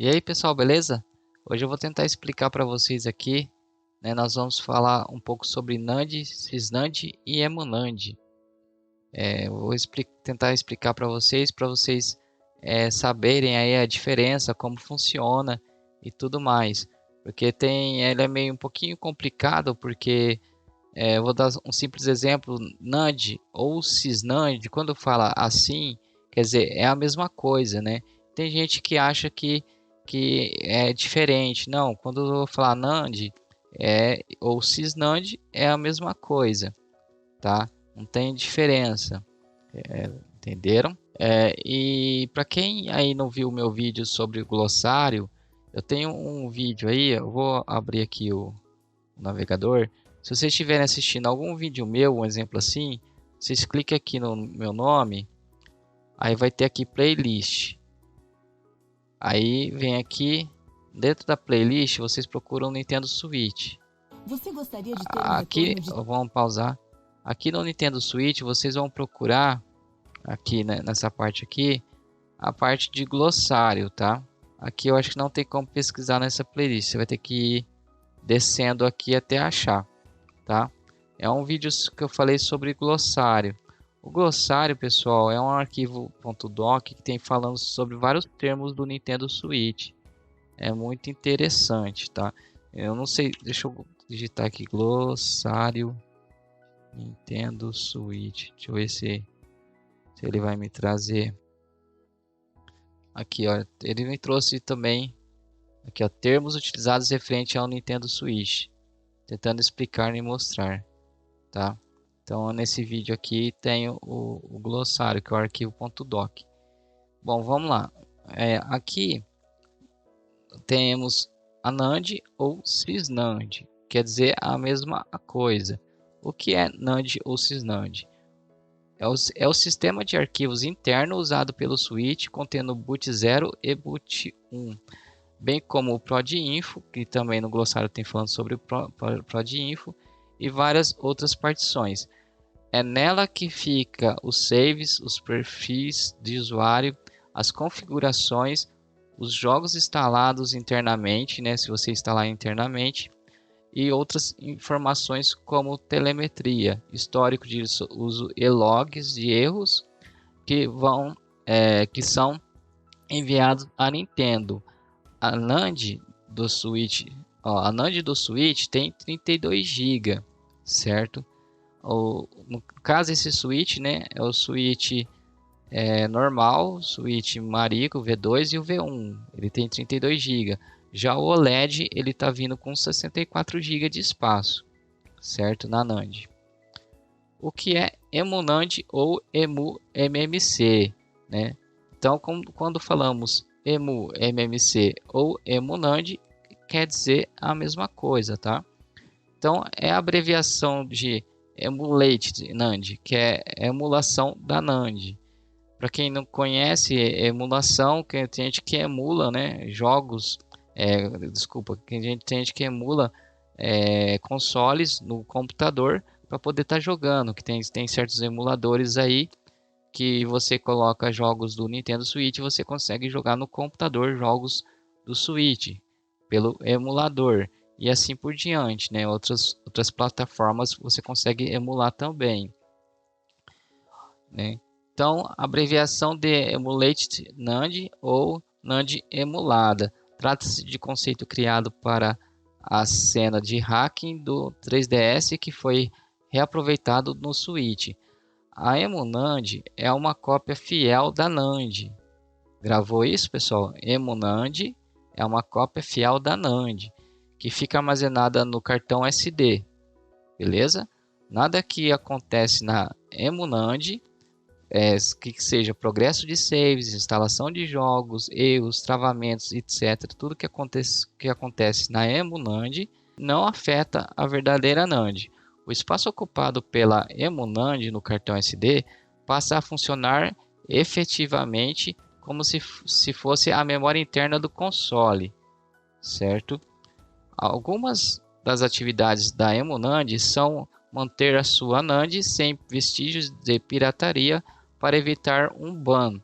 E aí pessoal, beleza? Hoje eu vou tentar explicar para vocês aqui, nós vamos falar um pouco sobre NAND, SysNAND e EmuNAND. Eu vou tentar explicar para vocês saberem aí a diferença, como funciona e tudo mais. Porque ele é meio um pouquinho complicado, porque eu vou dar um simples exemplo, NAND ou SysNAND, quando fala assim, quer dizer, é a mesma coisa, né? Tem gente que acha que é diferente. Não, quando eu vou falar NAND ou SysNAND é a mesma coisa, tá? Não tem diferença, entenderam? E para quem aí não viu o meu vídeo sobre o glossário, eu tenho um vídeo aí, eu vou abrir aqui o navegador. Se vocês estiverem assistindo algum vídeo meu, um exemplo assim, vocês clicam aqui no meu nome, aí vai ter aqui playlist. Aí vem aqui, dentro da playlist, vocês procuram Nintendo Switch. Você gostaria de ter um Aqui, retorno de... vamos pausar. Aqui no Nintendo Switch, vocês vão procurar, aqui nessa parte aqui, a parte de glossário, tá? Aqui eu acho que não tem como pesquisar nessa playlist, você vai ter que ir descendo aqui até achar, tá? É um vídeo que eu falei sobre glossário. O glossário, pessoal, é um arquivo .doc que tem falando sobre vários termos do Nintendo Switch. É muito interessante, tá? Eu não sei, deixa eu digitar aqui glossário Nintendo Switch. Deixa eu ver se ele vai me trazer. Aqui, ó, ele me trouxe também aqui, ó, termos utilizados referente ao Nintendo Switch, tentando explicar e mostrar, tá? Então, nesse vídeo aqui tem o glossário, que é o arquivo .doc. Bom, vamos lá. Aqui temos a NAND ou SysNAND, quer dizer a mesma coisa. O que é NAND ou SysNAND? É o sistema de arquivos interno usado pelo switch, contendo boot 0 e boot 1, bem como o PRODINFO, que também no glossário tem falando sobre o PRODINFO, e várias outras partições. É nela que fica os saves, os perfis de usuário, as configurações, os jogos instalados internamente, né, se você instalar internamente, e outras informações como telemetria, histórico de uso e logs de erros que são enviados à Nintendo. A NAND do Switch, a NAND do Switch tem 32 GB, certo? No caso esse Switch, né, é o Switch normal, Switch Marico V2 e o V1. Ele tem 32 GB. Já o OLED ele está vindo com 64 GB de espaço, certo? Na NAND. O que é EmuNAND ou EmuMMC, né? Então, quando falamos EmuMMC ou EmuNAND, quer dizer a mesma coisa, tá? Então, é a abreviação de Emulate NAND, que é emulação da NAND. Para quem não conhece, emulação, que tem gente que emula, né, jogos, tem gente que emula consoles no computador para poder estar jogando, que tem certos emuladores aí que você coloca jogos do Nintendo Switch e você consegue jogar no computador jogos do Switch pelo emulador e assim por diante, né? Outras plataformas você consegue emular também, né? Então, a abreviação de Emulated NAND ou NAND emulada trata-se de conceito criado para a cena de hacking do 3DS que foi reaproveitado no Switch. A EmuNAND é uma cópia fiel da NAND. Gravou isso, pessoal? EmuNAND é uma cópia fiel da NAND, que fica armazenada no cartão SD. Beleza? Nada que acontece na EmuNAND, que seja progresso de saves, instalação de jogos, erros, travamentos, etc. Tudo que acontece na EmuNAND não afeta a verdadeira NAND. O espaço ocupado pela EmuNAND no cartão SD passa a funcionar efetivamente como se fosse a memória interna do console, certo? Algumas das atividades da EmuNAND são manter a sua NAND sem vestígios de pirataria para evitar um ban.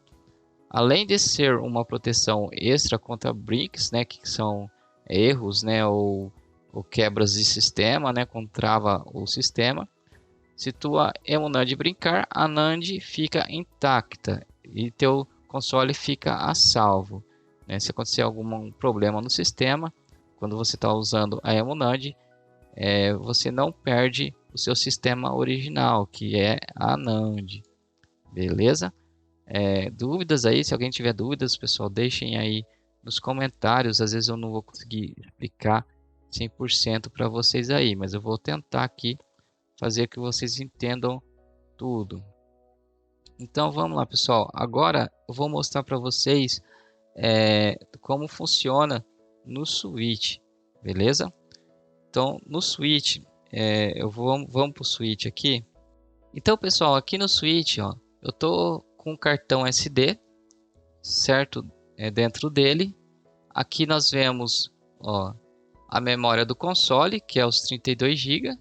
além de ser uma proteção extra contra brinks, né, que são erros, né, ou quebras de sistema, né, quando trava o sistema, se tua emuNAND brincar, a NAND fica intacta e teu console fica a salvo, né? Se acontecer algum problema no sistema, quando você está usando a emuNAND, você não perde o seu sistema original, que é a NAND, beleza? Dúvidas aí, se alguém tiver dúvidas, pessoal, deixem aí nos comentários. Às vezes eu não vou conseguir explicar 100% para vocês aí, mas eu vou tentar aqui fazer que vocês entendam tudo. Então vamos lá, pessoal. Agora eu vou mostrar para vocês como funciona no Switch, beleza? Então no Switch, vamos para o Switch aqui. Então, pessoal, aqui no Switch, ó, eu tô com um cartão SD, certo? Dentro dele. Aqui nós vemos, ó, a memória do console, que é os 32 GB.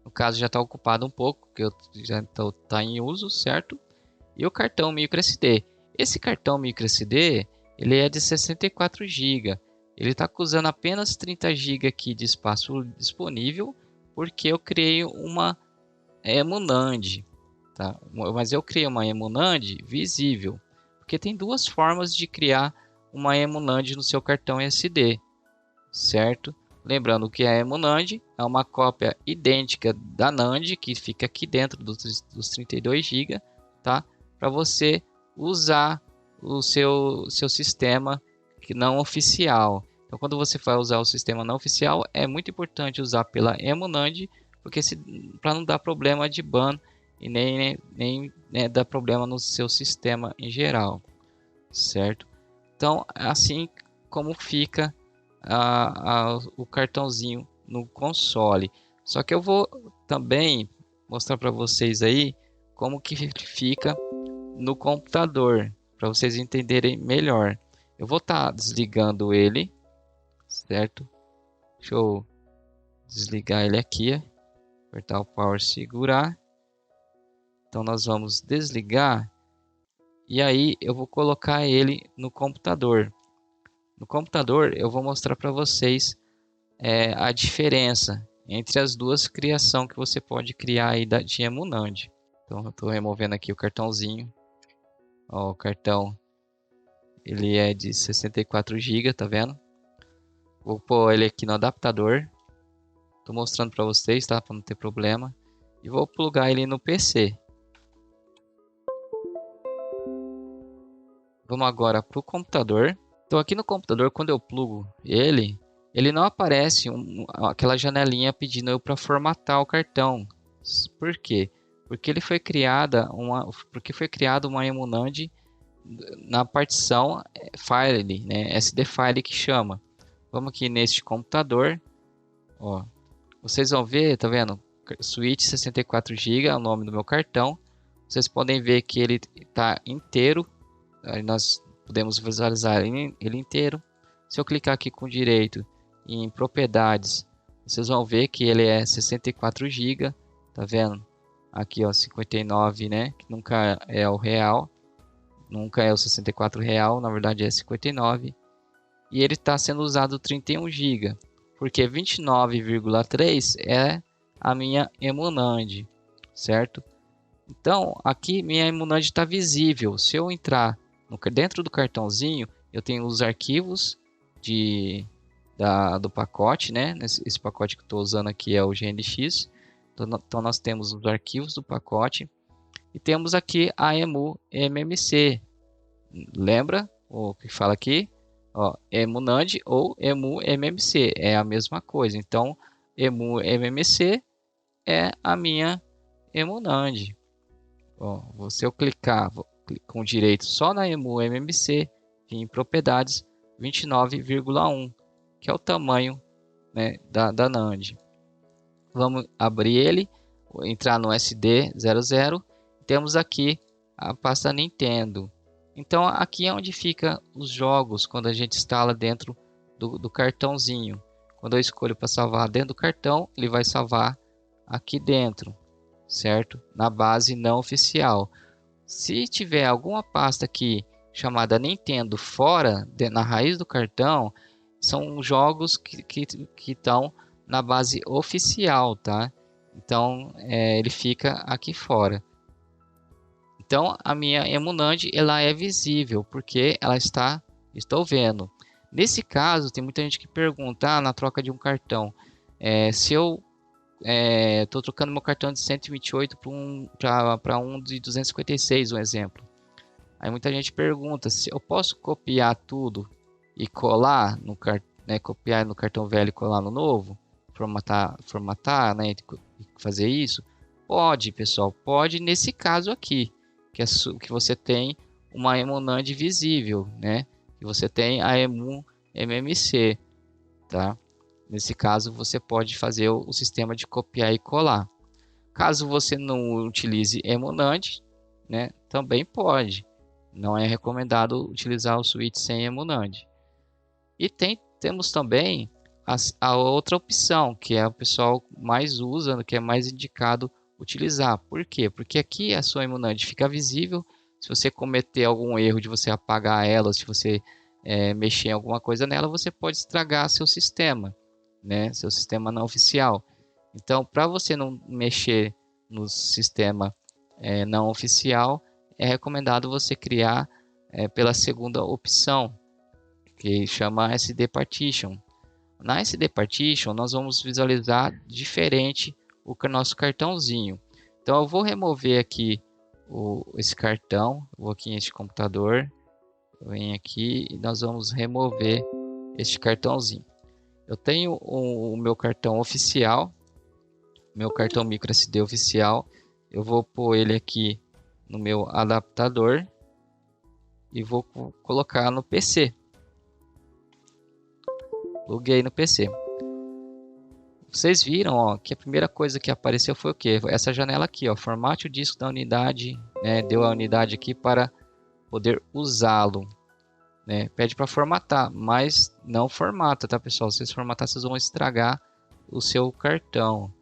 No caso já está ocupado um pouco, porque já está em uso, certo? E o cartão microSD. Esse cartão microSD, ele é de 64 GB. Ele está usando apenas 30 GB aqui de espaço disponível, porque eu criei uma emuNAND, tá? Mas eu criei uma emuNAND visível, porque tem duas formas de criar uma emuNAND no seu cartão SD, certo? Lembrando que a emuNAND é uma cópia idêntica da NAND, que fica aqui dentro dos 32 GB, tá? Para você usar o seu sistema que não oficial. Então, quando você vai usar o sistema não oficial, é muito importante usar pela emuNAND, porque para não dar problema de ban e nem dar problema no seu sistema em geral, certo? Então, assim como fica o cartãozinho no console. Só que eu vou também mostrar para vocês aí como que fica no computador, para vocês entenderem melhor. Eu vou estar desligando ele, certo? Deixa eu desligar ele aqui, apertar o power, segurar. Então nós vamos desligar e aí eu vou colocar ele no computador. No computador eu vou mostrar para vocês a diferença entre as duas criações que você pode criar aí de emuNAND. Então eu estou removendo aqui o cartãozinho. Ó, o cartão ele é de 64 GB, tá vendo? Vou pôr ele aqui no adaptador. Estou mostrando para vocês, tá? Para não ter problema. E vou plugar ele no PC. Vamos agora para o computador. Então aqui no computador, quando eu plugo ele não aparece aquela janelinha pedindo eu para formatar o cartão. Por quê? Porque foi criada uma emuNAND na partição file, né? SD file que chama. Vamos aqui neste computador, ó. Vocês vão ver, tá vendo? Switch 64 GB é o nome do meu cartão. Vocês podem ver que ele está inteiro. Aí nós podemos visualizar ele inteiro. Se eu clicar aqui com direito em propriedades, vocês vão ver que ele é 64 GB, tá vendo? Aqui ó, 59, né? Que nunca é o real, nunca é o 64 real, na verdade é 59. E ele está sendo usado 31 GB, porque 29,3 é a minha emuNAND, certo? Então aqui minha emuNAND está visível. Se eu entrar dentro do cartãozinho, eu tenho os arquivos do pacote, né? Esse pacote que estou usando aqui é o GNX. Então nós temos os arquivos do pacote e temos aqui a emuMMC. Lembra o que fala aqui? Ó, emuNAND ou emuMMC é a mesma coisa. Então emuMMC é a minha emuNAND. Ó, se eu clicar com direito só na emuMMC, em propriedades 29,1, que é o tamanho, né, da NAND. Vamos abrir ele, entrar no SD00. Temos aqui a pasta Nintendo. Então aqui é onde fica os jogos quando a gente instala dentro do cartãozinho. Quando eu escolho para salvar dentro do cartão, ele vai salvar aqui dentro, certo? Na base não oficial. Se tiver alguma pasta aqui chamada Nintendo fora, na raiz do cartão, são jogos que estão na base oficial, tá? Então, ele fica aqui fora. Então, a minha Emunand, ela é visível, porque ela estou vendo. Nesse caso, tem muita gente que pergunta, na troca de um cartão, se eu estou trocando meu cartão de 128 para um de 256, um exemplo. Aí muita gente pergunta se eu posso copiar tudo e colar no copiar no cartão velho e colar no novo, formatar, né, e fazer isso. Pode, pessoal, pode nesse caso aqui, que você tem uma Emunand visível, né? Que você tem a Emu MMC, tá? Nesse caso, você pode fazer o sistema de copiar e colar. Caso você não utilize Emunand, né, também pode. Não é recomendado utilizar o switch sem Emunand. E temos também a outra opção, que é o pessoal mais usa, que é mais indicado utilizar. Por quê? Porque aqui a sua Emunand fica visível. Se você cometer algum erro de você apagar ela, se você mexer em alguma coisa nela, você pode estragar seu sistema, né? Seu sistema não oficial. Então, para você não mexer no sistema não oficial, é recomendado você criar pela segunda opção, que chama SD Partition. Na SD Partition, nós vamos visualizar diferente o nosso cartãozinho. Então, eu vou remover aqui esse cartão, vou aqui neste computador, venho aqui e nós vamos remover este cartãozinho. Eu tenho o meu cartão oficial, meu cartão micro SD oficial. Eu vou pôr ele aqui no meu adaptador e vou colocar no PC. Pluguei no PC. Vocês viram, ó, que a primeira coisa que apareceu foi o que? Essa janela aqui, ó, formate o disco da unidade, né? Deu a unidade aqui para poder usá-lo, né? Pede para formatar, mas não formata, tá, pessoal? Se vocês formatar, vocês vão estragar o seu cartão.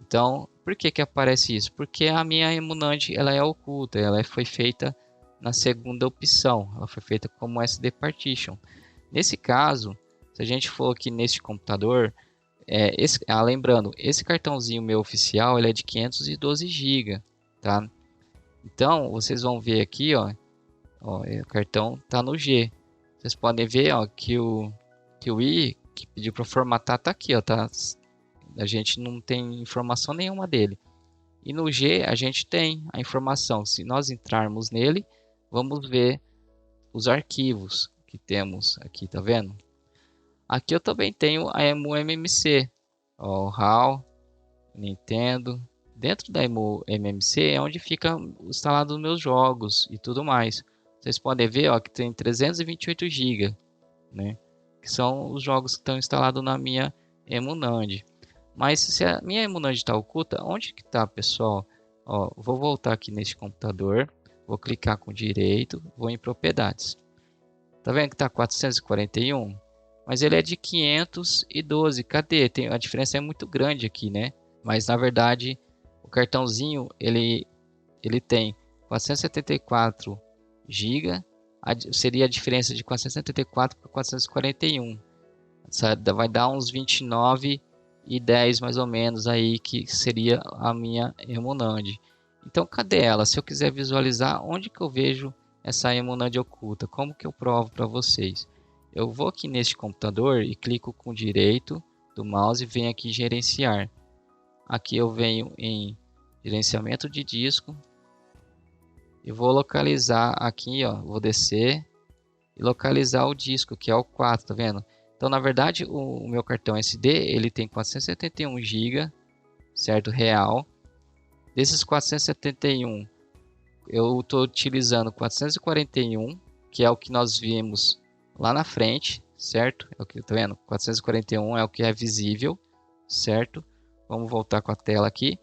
Então, por que que aparece isso? Porque a minha Emunand, ela é oculta, ela foi feita na segunda opção, ela foi feita como SD Partition. Nesse caso, se a gente for aqui neste computador, lembrando, esse cartãozinho meu oficial, ele é de 512 GB, tá? Então, vocês vão ver aqui, ó, o cartão tá no G. Vocês podem ver, ó, que o I, que pediu para formatar, tá aqui, ó, tá? A gente não tem informação nenhuma dele. E no G a gente tem a informação. Se nós entrarmos nele, vamos ver os arquivos que temos aqui, tá vendo? Aqui eu também tenho a EmuMMC, ó, o RAW, Nintendo. Dentro da EmuMMC é onde fica instalado os meus jogos e tudo mais. Vocês podem ver, ó, que tem 328 GB, né? Que são os jogos que estão instalados na minha Emunand. Mas se a minha Emunand está oculta, onde que está, pessoal? Ó, vou voltar aqui neste computador, vou clicar com direito, vou em propriedades. Tá vendo que está 441? Mas ele é de 512. Cadê? A diferença é muito grande aqui, né? Mas na verdade, o cartãozinho ele tem 474 GB. Seria a diferença de 474 para 441. Vai dar uns 29,10 mais ou menos aí, que seria a minha Emunand. Então cadê ela? Se eu quiser visualizar, onde que eu vejo essa Emunand oculta? Como que eu provo para vocês? Eu vou aqui neste computador e clico com direito do mouse e venho aqui em gerenciar. Aqui eu venho em gerenciamento de disco e vou localizar aqui, ó, vou descer e localizar o disco, que é o 4, tá vendo? Então, na verdade, o meu cartão SD, ele tem 471 GB, certo? Real. Desses 471, eu estou utilizando 441, que é o que nós vimos lá na frente, certo? É o que tá vendo? 441 é o que é visível, certo? Vamos voltar com a tela aqui.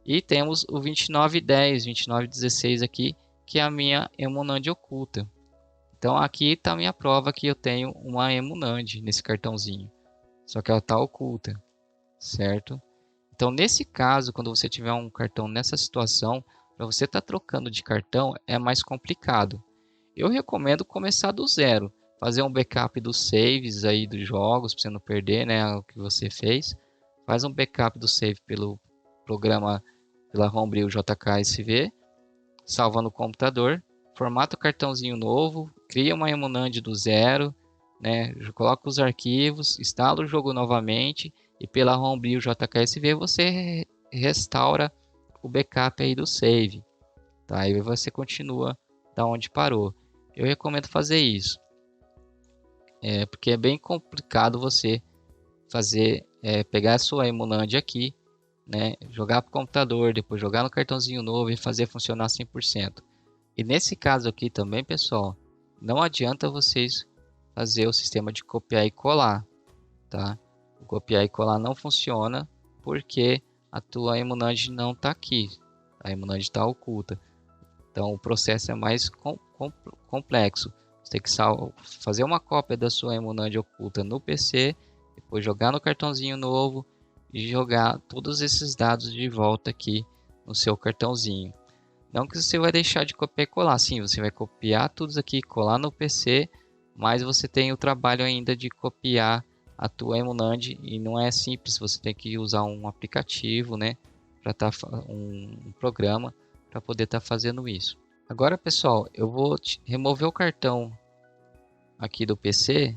E temos o 2910, 2916 aqui, que é a minha Emunand oculta. Então aqui está a minha prova que eu tenho uma Emunand nesse cartãozinho. Só que ela está oculta, certo? Então nesse caso, quando você tiver um cartão nessa situação, para você estar trocando de cartão é mais complicado. Eu recomendo começar do zero, fazer um backup dos saves aí dos jogos para você não perder, né, o que você fez. Faz um backup do save pelo programa, pela Homebrew JKSV, salva no computador, formata o cartãozinho novo, cria uma emunand do zero, né, coloca os arquivos, instala o jogo novamente e pela Homebrew JKSV você restaura o backup aí do save, tá? Aí você continua da onde parou. Eu recomendo fazer isso, porque é bem complicado você fazer, pegar a sua emunand aqui, né, jogar para o computador, depois jogar no cartãozinho novo e fazer funcionar 100%. E nesse caso aqui também, pessoal, não adianta vocês fazer o sistema de copiar e colar, tá? O copiar e colar não funciona porque a tua emunand não está aqui, a emunand está oculta. Então o processo é mais complexo. Você tem que fazer uma cópia da sua emunand oculta no PC, depois jogar no cartãozinho novo e jogar todos esses dados de volta aqui no seu cartãozinho. Não que você vai deixar de copiar e colar, sim, você vai copiar tudo aqui, colar no PC, mas você tem o trabalho ainda de copiar a tua emunand e não é simples, você tem que usar um aplicativo, né, para um programa para poder estar fazendo isso. Agora, pessoal, eu vou remover o cartão aqui do PC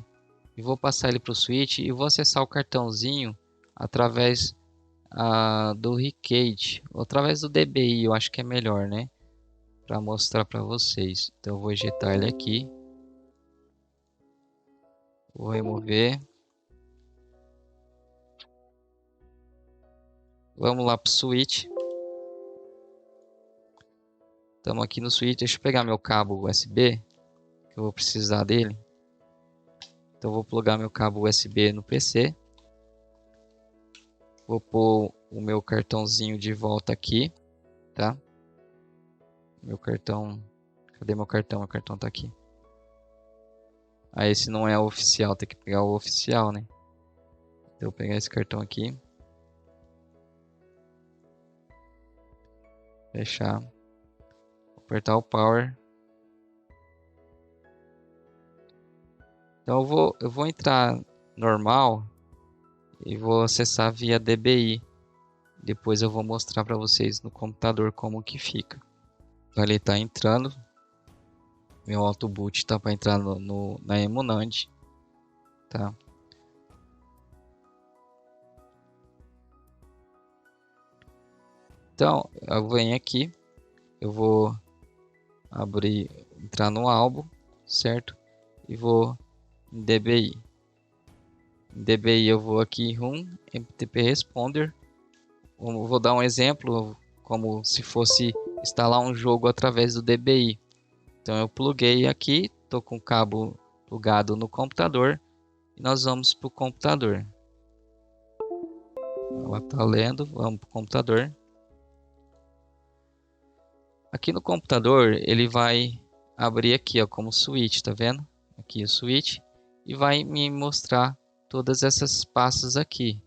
e vou passar ele para o switch e vou acessar o cartãozinho através do Recade, ou através do DBI, eu acho que é melhor, né? Para mostrar para vocês. Então eu vou ejetar ele aqui, vou remover. Vamos lá para o switch. Estamos aqui no switch. Deixa eu pegar meu cabo USB, que eu vou precisar dele. Então eu vou plugar meu cabo USB no PC. Vou pôr o meu cartãozinho de volta aqui, tá? Meu cartão, cadê meu cartão? Meu cartão tá aqui. Esse não é o oficial, tem que pegar o oficial, né? Então eu vou pegar esse cartão aqui. Fechar. Apertar o power. Então eu vou entrar normal e vou acessar via DBI. Depois eu vou mostrar para vocês no computador como que fica. Então ele está entrando. Meu autoboot está para entrar na emunand, tá? Então eu venho aqui, eu vou entrar no álbum, certo? E vou em DBI. Em DBI eu vou aqui em MTP Responder. Eu vou dar um exemplo como se fosse instalar um jogo através do DBI. Então eu pluguei aqui, estou com o cabo plugado no computador e nós vamos para o computador. Ela está lendo, vamos para o computador. Aqui no computador ele vai abrir aqui, ó, como switch, tá vendo? Aqui o switch e vai me mostrar todas essas pastas aqui,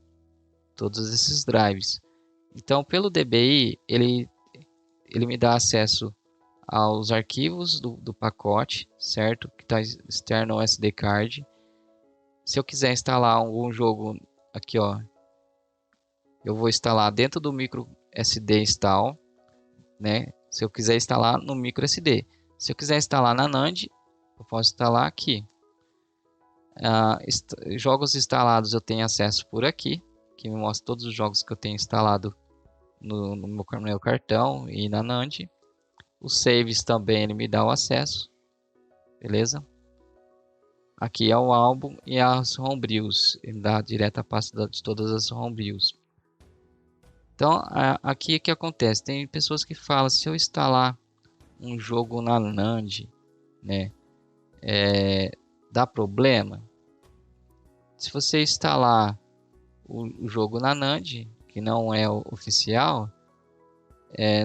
todos esses drives. Então pelo DBI ele me dá acesso aos arquivos do pacote, certo? Que está externo ao SD card. Se eu quiser instalar algum jogo aqui, ó, eu vou instalar dentro do micro SD install, né? Se eu quiser instalar no micro SD. Se eu quiser instalar na NAND, eu posso instalar aqui. Jogos instalados eu tenho acesso por aqui, que me mostra todos os jogos que eu tenho instalado no meu cartão e na NAND. Os saves também ele me dá o acesso, beleza? Aqui é o álbum e as homebrews, ele dá direto a pasta de todas as homebrews. Então aqui o que acontece? Tem pessoas que falam, se eu instalar um jogo na NAND, né, dá problema? Se você instalar o jogo na NAND, que não é oficial,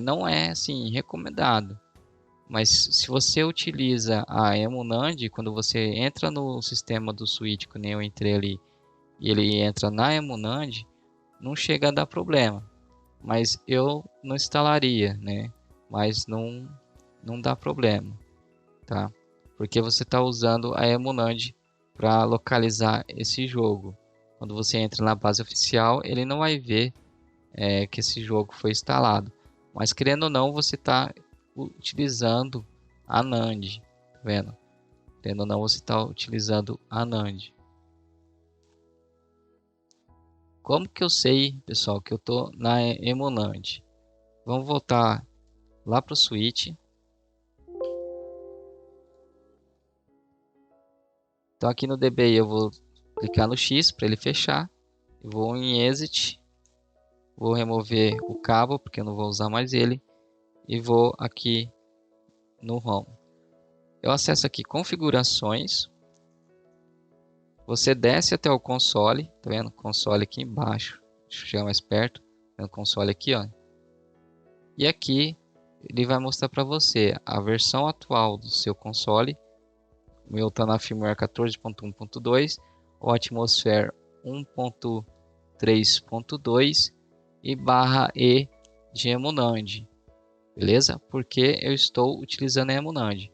não é assim recomendado. Mas se você utiliza a emunand, quando você entra no sistema do switch, que nem eu entrei ali, e ele entra na emunand, não chega a dar problema. Mas eu não instalaria, né? Mas não dá problema, tá? porque você está usando a Emunand para localizar esse jogo. Quando você entra na base oficial, ele não vai ver que esse jogo foi instalado. Mas querendo ou não, você está utilizando a NAND, tá vendo? Querendo ou não, você está utilizando a NAND. Como que eu sei, pessoal, que eu estou na Emunand? Vamos voltar lá para o switch. Então aqui no DBI eu vou clicar no X para ele fechar. Vou em Exit. Vou remover o cabo porque eu não vou usar mais ele. E vou aqui no Home. Eu acesso aqui configurações. Você desce até o console. Tá vendo? Console aqui embaixo. Deixa eu chegar mais perto. Tá vendo o console aqui, ó. E aqui ele vai mostrar para você a versão atual do seu console. O meu está na firmware 14.1.2, o Atmosphere 1.3.2 e /E de Emunand, beleza? Porque eu estou utilizando a Emunand.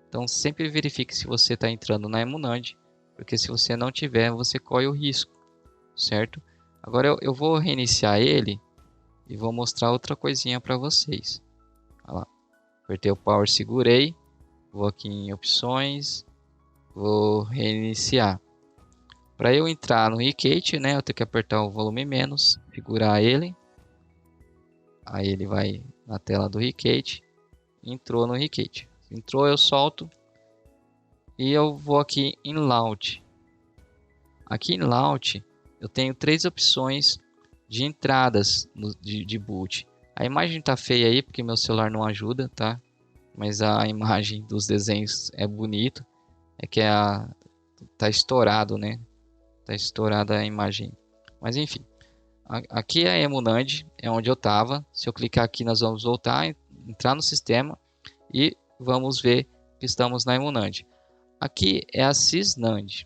Então sempre verifique se você está entrando na Emunand, porque se você não tiver, você corre o risco, certo? Agora eu vou reiniciar ele e vou mostrar outra coisinha para vocês. Olha lá. Apertei o power, segurei, vou aqui em opções. Vou reiniciar. Para eu entrar no Ricket, né, eu tenho que apertar o volume menos, segurar ele. Aí ele vai na tela do Ricket. Entrou no Ricket. Entrou, eu solto. E eu vou aqui em Launch. Aqui em Launch eu tenho três opções de entradas de boot. A imagem tá feia aí porque meu celular não ajuda, tá? Mas a imagem dos desenhos é bonito. É que tá estourado, né? Tá estourada a imagem. Mas enfim. Aqui é a Emunand, é onde eu estava. Se eu clicar aqui, nós vamos voltar, entrar no sistema e vamos ver que estamos na Emunand. Aqui é a Sysnand,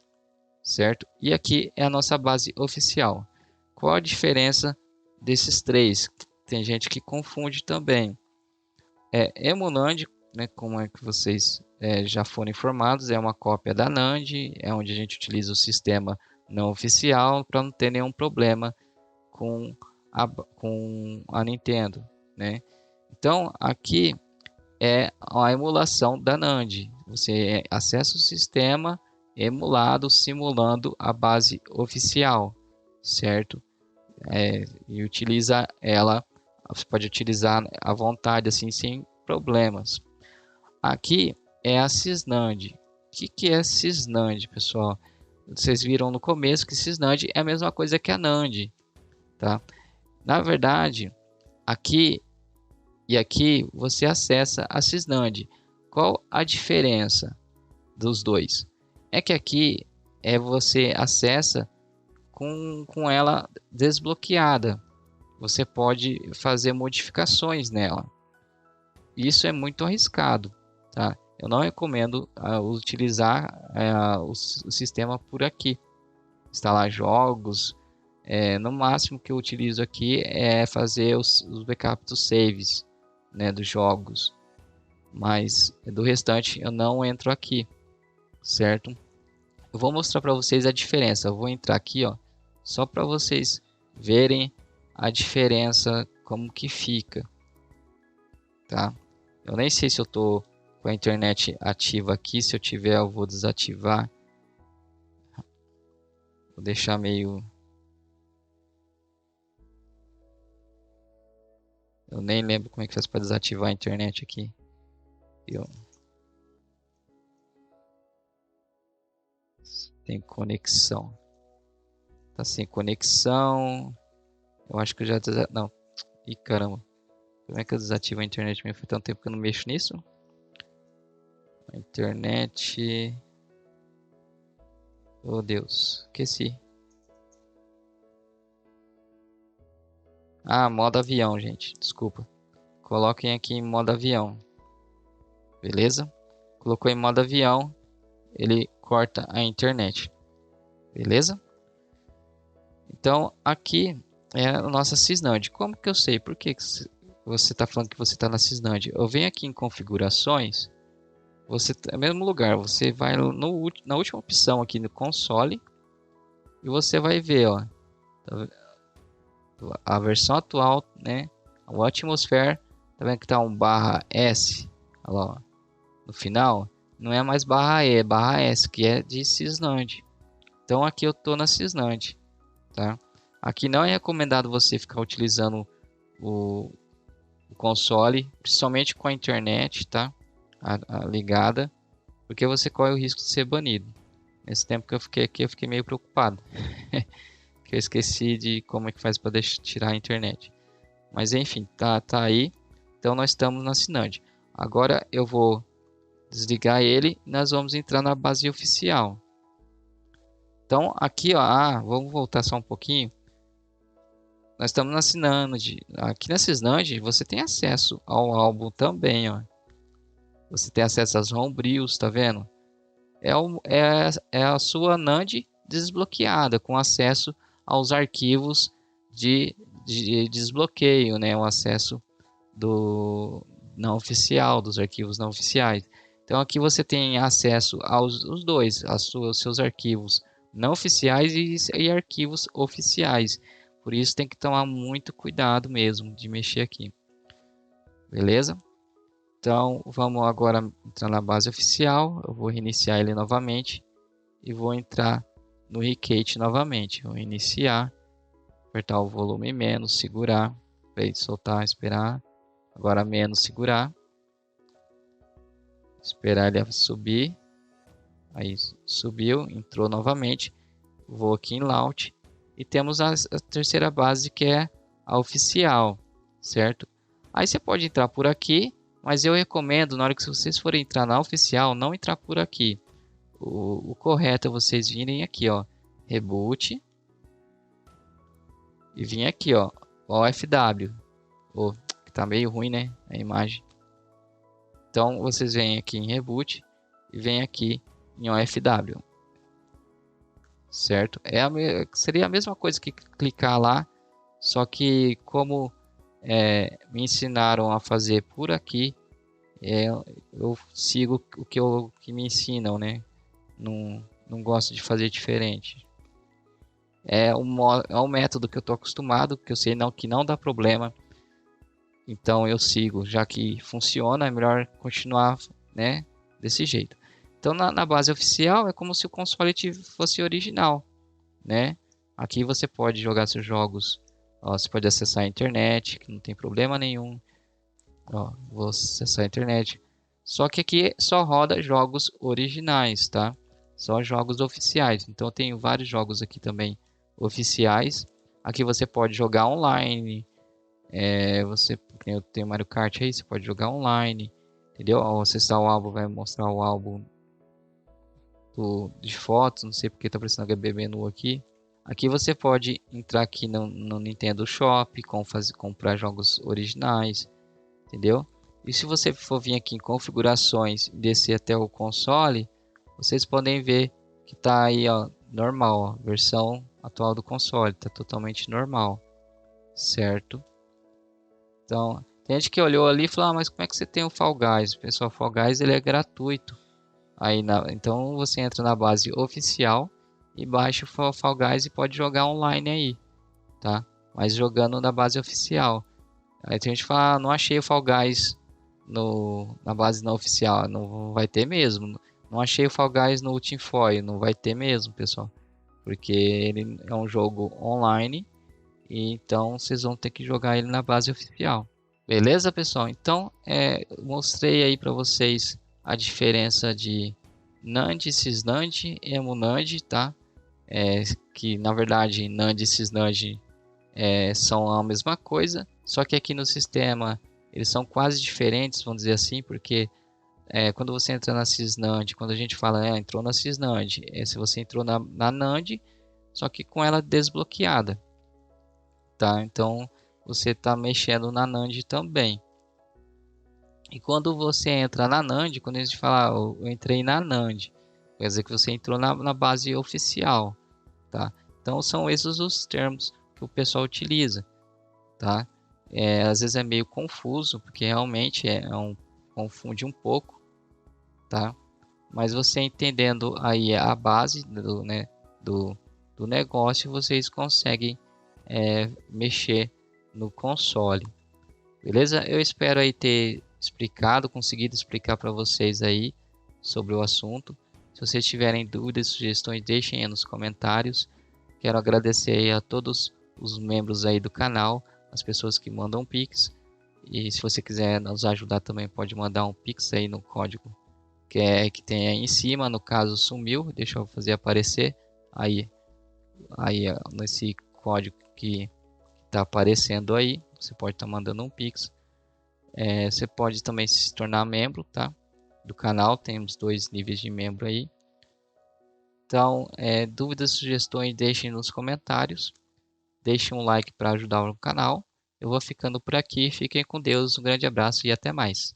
certo? E aqui é a nossa base oficial. Qual a diferença desses três? Tem gente que confunde também. Emunand, né, como é que vocês já foram informados, é uma cópia da NAND, é onde a gente utiliza o sistema não oficial para não ter nenhum problema com a Nintendo, né? Então aqui é a emulação da NAND. Você acessa o sistema emulado, simulando a base oficial, certo? E utiliza ela. Você pode utilizar à vontade, assim, sem problemas. Aqui é a Sysnand. O que é Sysnand, pessoal? Vocês viram no começo que Sysnand é a mesma coisa que a NAND, tá? Na verdade, aqui e aqui você acessa a Sysnand. Qual a diferença dos dois? É que aqui você acessa com ela desbloqueada. Você pode fazer modificações nela. Isso é muito arriscado, tá? Eu não recomendo utilizar o sistema por aqui. Instalar jogos. No máximo que eu utilizo aqui é fazer os backups dos saves, né, dos jogos. Mas do restante eu não entro aqui, certo? Eu vou mostrar para vocês a diferença. Eu vou entrar aqui, ó, só para vocês verem a diferença, como que fica, tá? Eu nem sei se eu tô com a internet ativa aqui. Se eu tiver, eu vou desativar. Vou deixar meio... Eu nem lembro como é que faz para desativar a internet aqui. Tem conexão. Tá sem conexão. Eu acho que eu já... Não. Ih, caramba. Como é que eu desativo a internet? Foi tanto tempo que eu não mexo nisso. A internet... Oh, Deus. Esqueci. Ah, modo avião, gente. Desculpa. Coloquem aqui em modo avião. Beleza? Colocou em modo avião, ele corta a internet. Beleza? Então, aqui é a nossa Sysnand. Como que eu sei? Por que você está falando que você está na Sysnand? Eu venho aqui em configurações. você é o mesmo lugar, você vai na última opção aqui no console e você vai ver, ó, a versão atual, né? O Atmosphere, tá vendo que tá um barra S, olha lá, ó, no final, não é mais barra E, é barra S, que é de Sysnand. Então aqui eu tô na Sysnand, tá? Aqui não é recomendado você ficar utilizando o console, principalmente com a internet, tá? Ligada, porque você corre o risco de ser banido. Nesse tempo que eu fiquei aqui, eu fiquei meio preocupado, que eu esqueci de como é que faz para tirar a internet. Mas enfim, tá aí. Então nós estamos na Synand. Agora eu vou desligar ele e nós vamos entrar na base oficial. Então aqui, ó, vamos voltar só um pouquinho. Nós estamos na Synand. Aqui na Synand você tem acesso ao álbum também, ó. Você tem acesso às homebrews, tá vendo? É a sua NAND desbloqueada, com acesso aos arquivos de desbloqueio, né? O acesso do não oficial, dos arquivos não oficiais. Então aqui você tem acesso aos os dois, os seus arquivos não oficiais e arquivos oficiais. Por isso tem que tomar muito cuidado mesmo de mexer aqui. Beleza? Então vamos agora entrar na base oficial. Eu vou reiniciar ele novamente e vou entrar no Recate novamente. Vou iniciar, apertar o volume menos, segurar, para ele soltar, esperar. Agora menos, segurar, esperar ele subir. Aí subiu, entrou novamente. Vou aqui em Launch e temos a terceira base, que é a oficial, certo? Aí você pode entrar por aqui, mas eu recomendo, na hora que vocês forem entrar na oficial, não entrar por aqui. O correto é vocês virem aqui, ó, Reboot, e vir aqui, ó, OFW. Que tá meio ruim, né, a imagem. Então vocês vêm aqui em Reboot e vêm aqui em OFW, certo? Seria a mesma coisa que clicar lá, só que como me ensinaram a fazer por aqui, eu sigo o que me ensinam, né? Não gosto de fazer diferente. É um método que eu estou acostumado, que eu sei que não dá problema. Então eu sigo, já que funciona, é melhor continuar, né, desse jeito. Então na base oficial é como se o console fosse original, né? Aqui você pode jogar seus jogos, ó, você pode acessar a internet, que não tem problema nenhum. Ó, vou acessar a internet. Só que aqui só roda jogos originais, tá? Só jogos oficiais. Então eu tenho vários jogos aqui também oficiais. Aqui você pode jogar online. Eu tenho Mario Kart aí, você pode jogar online. Entendeu? Ao acessar o álbum, vai mostrar o álbum de fotos. Não sei porque tá aparecendo HB menu aqui. Aqui você pode entrar aqui no Nintendo Shop, comprar jogos originais. Entendeu? E se você for vir aqui em configurações e descer até o console, vocês podem ver que tá aí, ó, normal, ó, versão atual do console, tá totalmente normal, certo? Então, tem gente que olhou ali e falou, mas como é que você tem o Fall Guys? Pessoal, o Fall Guys ele é gratuito. Então você entra na base oficial e baixa o Fall Guys e pode jogar online aí, tá? Mas jogando na base oficial. Aí tem gente que fala, não achei o Fall Guys na base não oficial. Não vai ter mesmo. Não achei o Fall Guys no Team Foil. Não vai ter mesmo, pessoal. Porque ele é um jogo online. E então vocês vão ter que jogar ele na base oficial. Beleza, pessoal? Então, mostrei aí para vocês a diferença de NAND, SysNAND e EmuNAND, tá? Que na verdade NAND e SysNAND são a mesma coisa, só que aqui no sistema eles são quase diferentes, vamos dizer assim, porque quando você entra na SysNAND, quando a gente fala entrou na SysNAND, se você entrou na NAND, só que com ela desbloqueada, tá? Então você está mexendo na NAND também. E quando você entra na NAND, quando a gente fala eu entrei na NAND, quer dizer que você entrou na base oficial, tá? Então são esses os termos que o pessoal utiliza, tá? Às vezes é meio confuso, porque realmente confunde um pouco, tá? Mas você entendendo aí a base do, né, do, do negócio, vocês conseguem mexer no console, beleza? Eu espero aí ter conseguido explicar para vocês aí sobre o assunto. Se vocês tiverem dúvidas, sugestões, deixem aí nos comentários. Quero agradecer aí a todos os membros aí do canal, as pessoas que mandam Pix. E se você quiser nos ajudar também, pode mandar um Pix aí no código que tem aí em cima. No caso sumiu, deixa eu fazer aparecer aí nesse código que está aparecendo aí. Você pode estar mandando um Pix. Você pode também se tornar membro, tá? Do canal, temos 2 níveis de membro aí. Então, dúvidas, sugestões, deixem nos comentários. Deixem um like para ajudar o canal. Eu vou ficando por aqui. Fiquem com Deus. Um grande abraço e até mais.